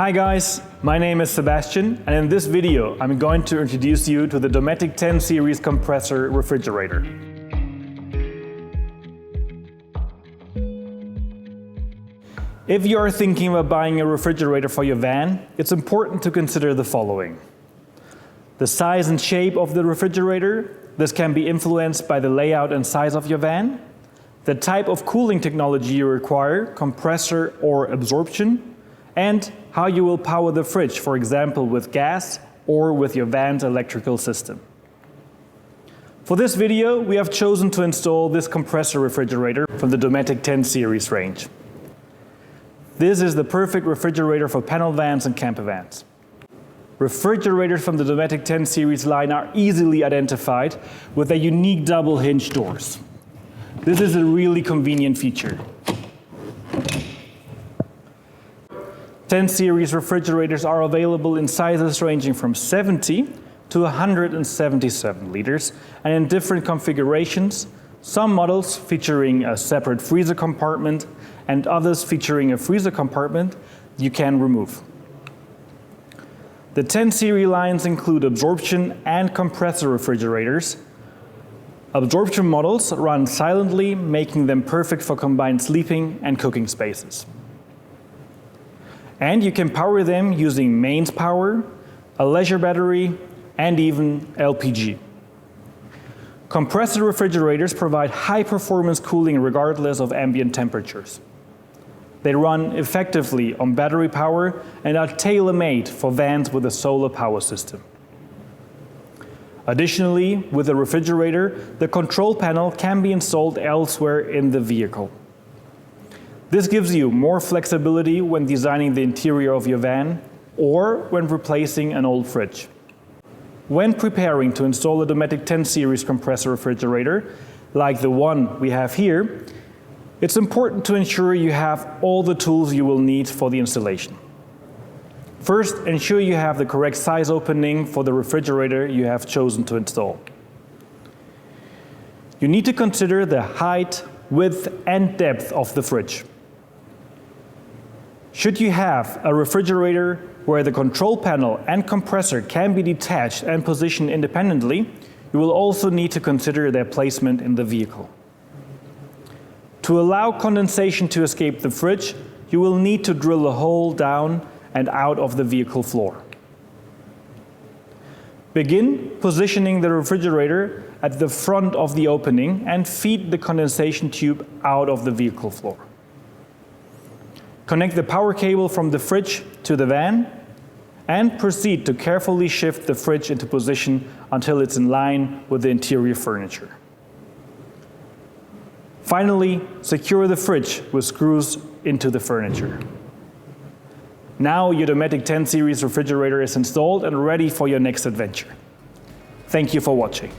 Hi guys, my name is Sebastian, and in this video I'm going to introduce you to the Dometic 10 series compressor refrigerator. If you are thinking about buying a refrigerator for your van, it's important to consider the following. The size and shape of the refrigerator. This can be influenced by the layout and size of your van. The type of cooling technology you require, compressor or absorption, and how you will power the fridge, for example with gas or with your van's electrical system. For this video, we have chosen to install this compressor refrigerator from the Dometic 10 series range. This is the perfect refrigerator for panel vans and camper vans. Refrigerators from the Dometic 10 series line are easily identified with their unique double-hinged doors. This is a really convenient feature. 10 series refrigerators are available in sizes ranging from 70 to 177 liters and in different configurations, some models featuring a separate freezer compartment and others featuring a freezer compartment you can remove. The 10 series lines include absorption and compressor refrigerators. Absorption models run silently, making them perfect for combined sleeping and cooking spaces. And you can power them using mains power, a leisure battery, and even LPG. Compressor refrigerators provide high-performance cooling regardless of ambient temperatures. They run effectively on battery power and are tailor-made for vans with a solar power system. Additionally, with a refrigerator, the control panel can be installed elsewhere in the vehicle. This gives you more flexibility when designing the interior of your van or when replacing an old fridge. When preparing to install a Dometic 10 series compressor refrigerator, like the one we have here, it's important to ensure you have all the tools you will need for the installation. First, ensure you have the correct size opening for the refrigerator you have chosen to install. You need to consider the height, width, and depth of the fridge. Should you have a refrigerator where the control panel and compressor can be detached and positioned independently, you will also need to consider their placement in the vehicle. To allow condensation to escape the fridge, you will need to drill a hole down and out of the vehicle floor. Begin positioning the refrigerator at the front of the opening and feed the condensation tube out of the vehicle floor. Connect the power cable from the fridge to the van and proceed to carefully shift the fridge into position until it's in line with the interior furniture. Finally, secure the fridge with screws into the furniture. Now your Dometic 10 series refrigerator is installed and ready for your next adventure. Thank you for watching.